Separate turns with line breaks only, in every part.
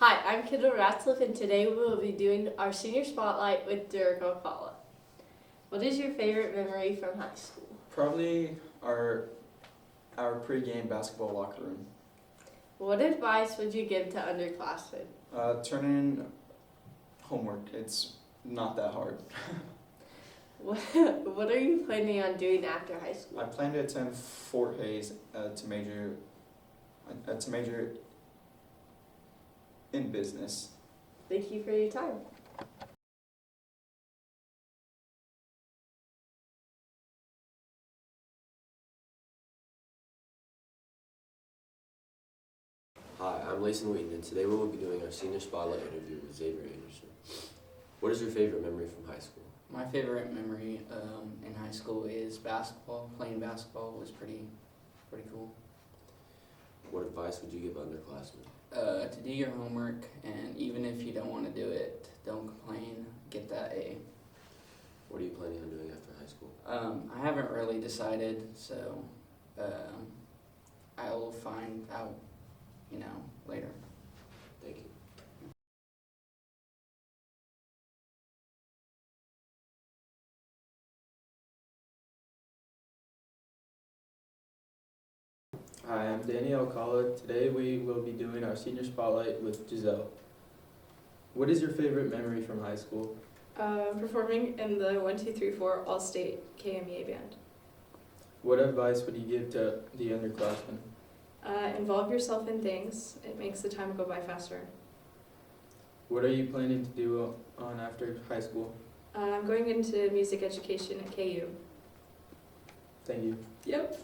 Hi, I'm Kendall Ratzliff, and today we will be doing our senior spotlight with Derek O'Falla. What is your favorite memory from high school?
Probably our pregame basketball locker room.
What advice would you give to underclassmen?
Turn in homework. It's not that hard.
What are you planning on doing after high school?
I plan to attend Fort Hays to major in business.
Thank you for your time.
Hi, I'm Layson Wheaton, and today we will be doing our senior spotlight interview with Xavier Anderson. What is your favorite memory from high school?
My favorite memory in high school is basketball. Playing basketball was pretty cool.
What advice would you give underclassmen?
To do your homework, and even if you don't want to do it, don't complain. Get that A.
What are you planning on doing after high school?
I haven't really decided, so I will find out, later.
Thank you.
Hi, I'm Danny Alcala. Today we will be doing our senior spotlight with Giselle. What is your favorite memory from high school?
Performing in the 1, 2, 3, 4 All-State KMEA band.
What advice would you give to the underclassmen?
Involve yourself in things. It makes the time go by faster.
What are you planning to do on after high school?
I'm going into music education at KU.
Thank you.
Yep.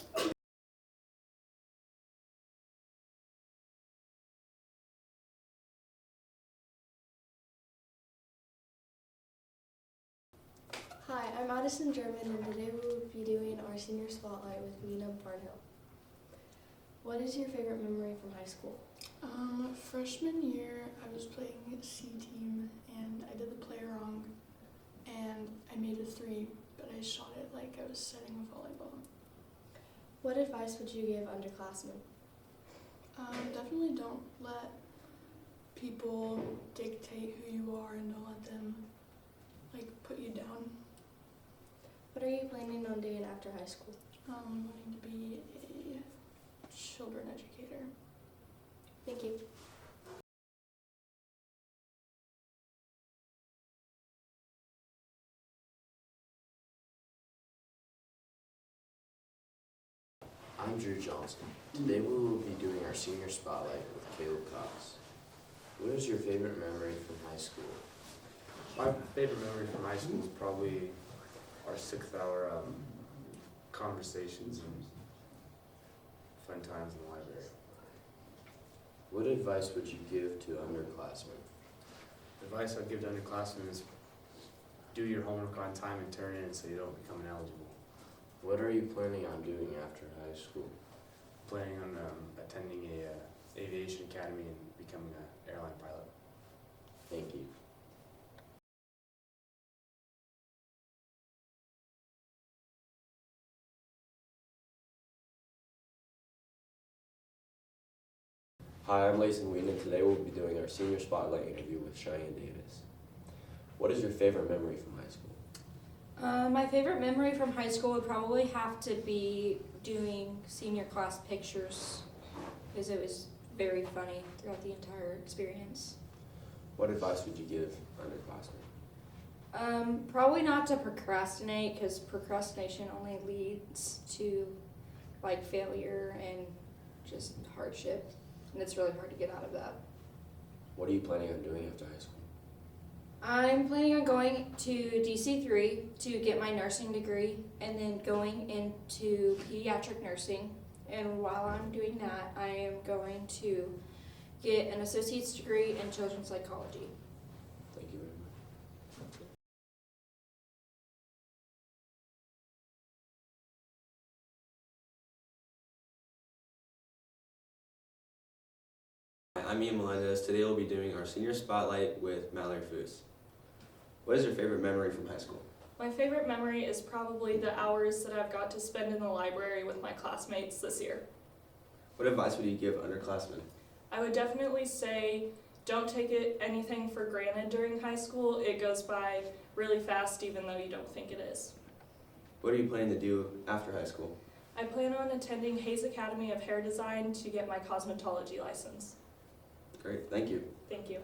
Hi, I'm Addison German, and today we will be doing our senior spotlight with Mina Barnhill. What is your favorite memory from high school?
Freshman year, I was playing C team and I did the play wrong and I made a 3, but I shot it like I was setting a volleyball.
What advice would you give underclassmen?
Definitely don't let people dictate who you are and don't let them put you down.
What are you planning on doing after high school?
I'm going to be a children educator.
Thank you.
I'm Drew Johnson. Today we will be doing our senior spotlight with Caleb Cox. What is your favorite memory from high school?
My favorite memory from high school is probably our 6th-hour conversations and fun times in the library.
What advice would you give to underclassmen?
The advice I'd give to underclassmen is do your homework on time and turn in so you don't become ineligible.
What are you planning on doing after high school?
Planning on attending a aviation academy and becoming an airline pilot.
Thank you. Hi, I'm Layson Wheaton, and today we'll be doing our senior spotlight interview with Cheyenne Davis. What is your favorite memory from high school?
My favorite memory from high school would probably have to be doing senior class pictures because it was very funny throughout the entire experience.
What advice would you give underclassmen?
Probably not to procrastinate because procrastination only leads to failure and just hardship, and it's really hard to get out of that.
What are you planning on doing after high school?
I'm planning on going to DC3 to get my nursing degree and then going into pediatric nursing. And while I'm doing that, I am going to get an associate's degree in children's psychology.
Thank you very much. Hi, I'm Ian Melendez. Today we'll be doing our senior spotlight with Mallory Foos. What is your favorite memory from high school?
My favorite memory is probably the hours that I've got to spend in the library with my classmates this year.
What advice would you give underclassmen?
I would definitely say don't take anything for granted during high school. It goes by really fast even though you don't think it is.
What are you planning to do after high school?
I plan on attending Hayes Academy of Hair Design to get my cosmetology license.
Great, thank you.
Thank you.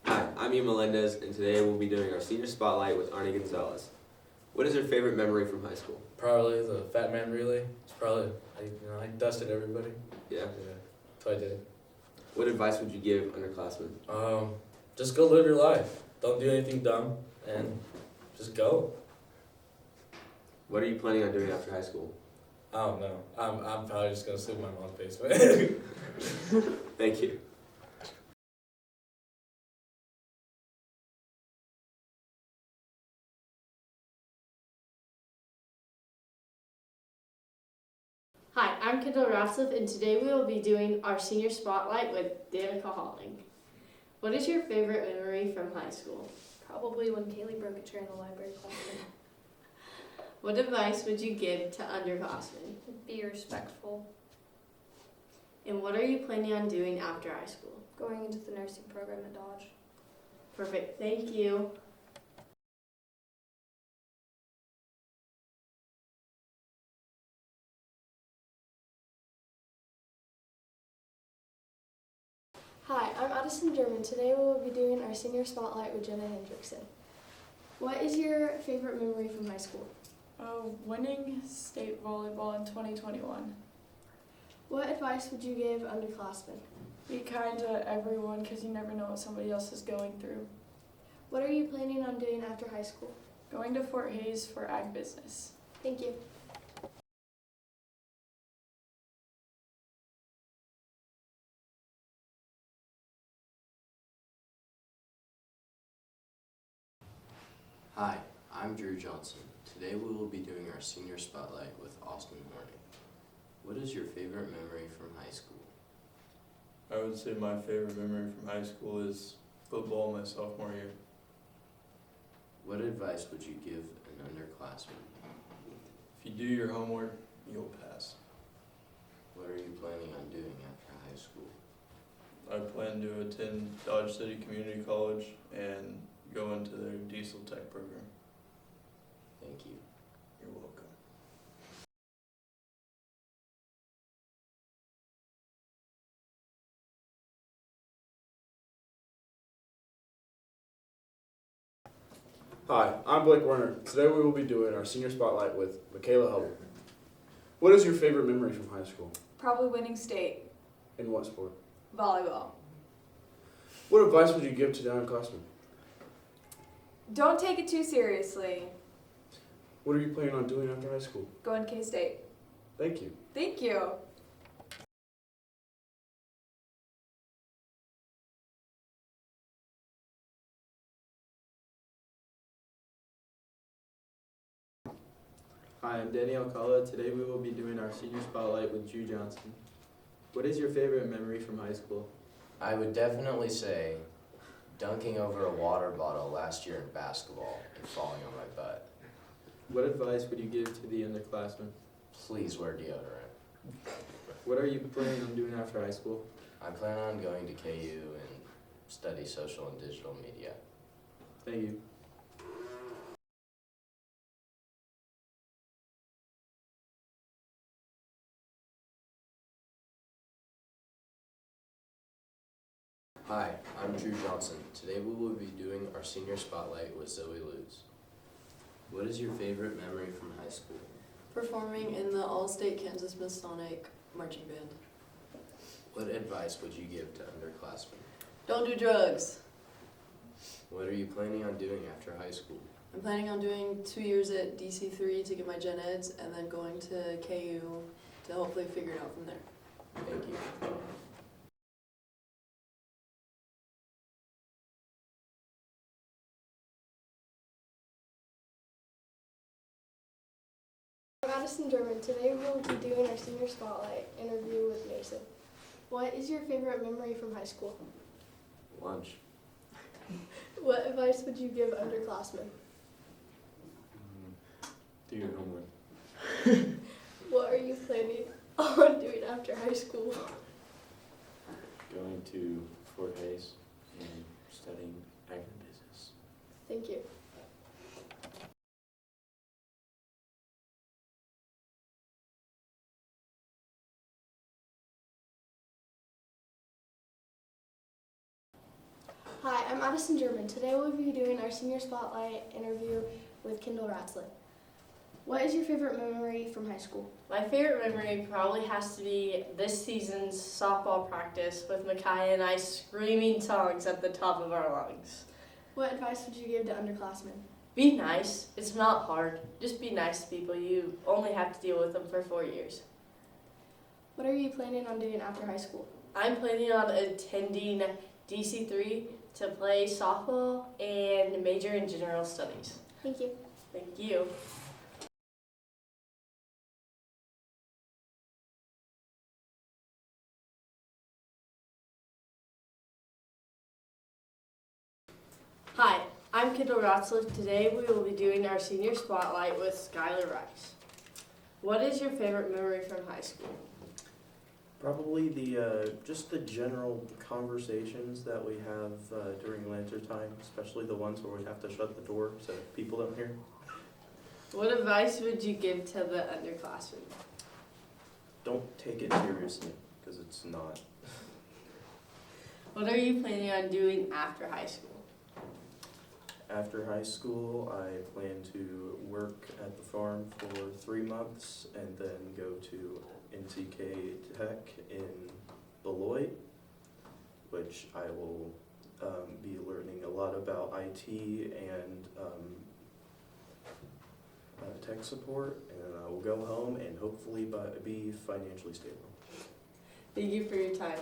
Hi, I'm Ian Melendez, and today we'll be doing our senior spotlight with Arnie Gonzalez. What is your favorite memory from high school?
Probably the Fat Man Relay. It's probably, I dusted everybody.
Yeah.
Yeah, that's what I did.
What advice would you give underclassmen?
Just go live your life. Don't do anything dumb, and just go.
What are you planning on doing after high school?
I don't know. I'm probably just gonna sleep in my mom's basement.
Thank you.
Hi, I'm Kendall Rassif, and today we will be doing our senior spotlight with Danica Halling. What is your favorite memory from high school?
Probably when Kaylee broke a chair in the library classroom.
What advice would you give to underclassmen?
Be respectful.
And what are you planning on doing after high school?
Going into the nursing program at Dodge.
Perfect, thank you.
Hi, I'm Addison German. Today we will be doing our senior spotlight with Jenna Hendrickson. What is your favorite memory from high school?
Winning state volleyball in 2021.
What advice would you give underclassmen?
Be kind to everyone because you never know what somebody else is going through.
What are you planning on doing after high school?
Going to Fort Hays for ag business.
Thank you.
Hi, I'm Drew Johnson. Today we will be doing our senior spotlight with Austin Horning. What is your favorite memory from high school?
I would say my favorite memory from high school is football my sophomore year.
What advice would you give an underclassman?
If you do your homework, you'll pass.
What are you planning on doing after high school?
I plan to attend Dodge City Community College and go into their diesel tech program.
Thank you.
You're welcome.
Hi, I'm Blake Werner. Today we will be doing our senior spotlight with Michaela Hubble. What is your favorite memory from high school?
Probably winning state.
In what sport?
Volleyball.
What advice would you give to the underclassmen?
Don't take it too seriously.
What are you planning on doing after high school?
Going to K-State.
Thank you.
Thank you.
Hi, I'm Danny Alcala. Today we will be doing our senior spotlight with Drew Johnson. What is your favorite memory from high school?
I would definitely say dunking over a water bottle last year in basketball and falling on my butt.
What advice would you give to the underclassmen?
Please wear deodorant.
What are you planning on doing after high school?
I plan on going to KU and study social and digital media.
Thank you.
Hi, I'm Drew Johnson. Today we will be doing our senior spotlight with Zoe Lutz. What is your favorite memory from high school?
Performing in the All-State Kansas Masonic Marching Band.
What advice would you give to underclassmen?
Don't do drugs.
What are you planning on doing after high school?
I'm planning on doing 2 years at DC3 to get my gen eds and then going to KU to hopefully figure it out from there.
Thank you.
I'm Addison German. Today we will be doing our senior spotlight interview with Mason. What is your favorite memory from high school?
Lunch.
What advice would you give underclassmen? What are you planning on doing after high school?
Going to Fort Hayes and studying agribusiness.
Thank you. Hi, I'm Addison German. Today we'll be doing our senior spotlight interview with Kendall Ratzliff. What is your favorite memory from high school?
My favorite memory probably has to be this season's softball practice with Micaiah and I screaming songs at the top of our lungs.
What advice would you give to underclassmen?
Be nice. It's not hard. Just be nice to people. You only have to deal with them for 4 years.
What are you planning on doing after high school?
I'm planning on attending DC3 to play softball and major in general studies.
Thank you.
Thank you. Hi, I'm Kendall Ratzliff. Today we will be doing our senior spotlight with Skylar Rice. What is your favorite memory from high school?
Probably just the general conversations that we have during Lancer time, especially the ones where we have to shut the door so people don't hear.
What advice would you give to the underclassmen?
Don't take it seriously, because it's not.
What are you planning on doing after high school?
After high school, I plan to work at the farm for 3 months and then go to NCK Tech in Beloit, which I will be learning a lot about IT and tech support, and I will go home and hopefully be financially stable.
Thank you for your time.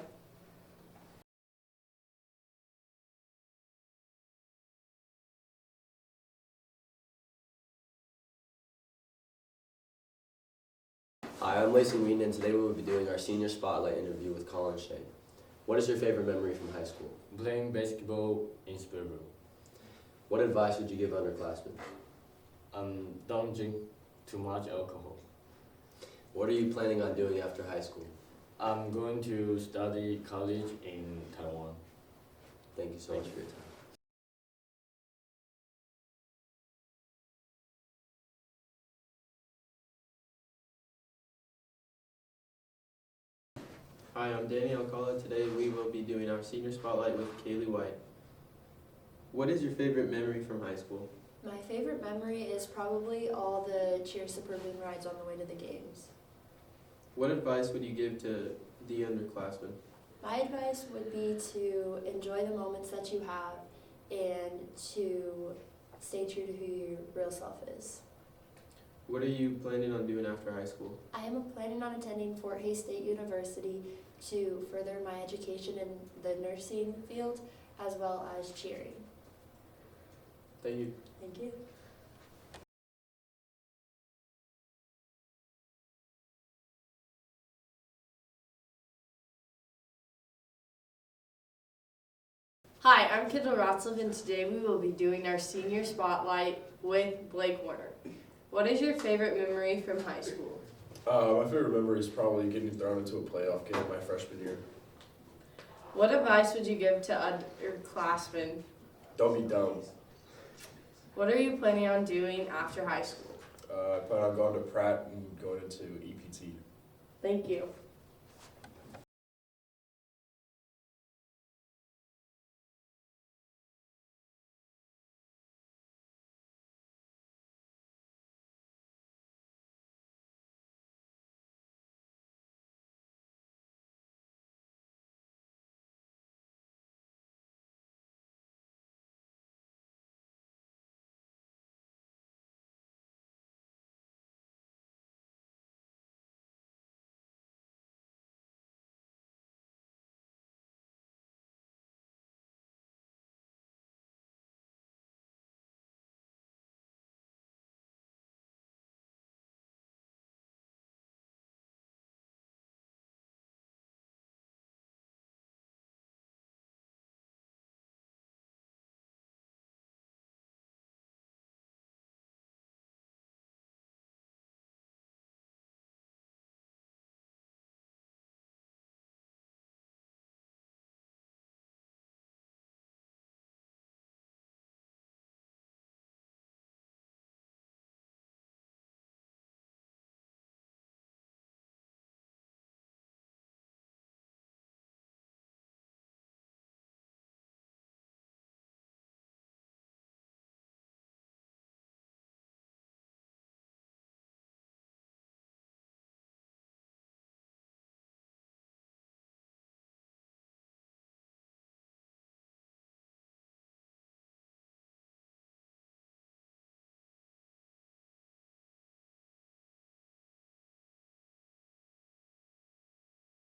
Hi, I'm Mason Whedon, and today we will be doing our senior spotlight interview with Colin Shane. What is your favorite memory from high school?
Playing basketball in Spurville.
What advice would you give underclassmen?
Don't drink too much alcohol.
What are you planning on doing after high school?
I'm going to study college in Taiwan.
Thank you so much for your time.
Hi, I'm Danny Alcala. Today we will be doing our senior spotlight with Kaylee White. What is your favorite memory from high school?
My favorite memory is probably all the Cheer Suburban rides on the way to the games.
What advice would you give to the underclassmen?
My advice would be to enjoy the moments that you have and to stay true to who your real self is.
What are you planning on doing after high school?
I am planning on attending Fort Hays State University to further my education in the nursing field as well as cheering.
Thank you.
Thank you.
Hi, I'm Kendall Ratzliff, and today we will be doing our senior spotlight with Blake Warner. What is your favorite memory from high school?
My favorite memory is probably getting thrown into a playoff game my freshman year.
What advice would you give to underclassmen?
Don't be dumb.
What are you planning on doing after high school?
I plan on going to Pratt and going into EPT.
Thank you.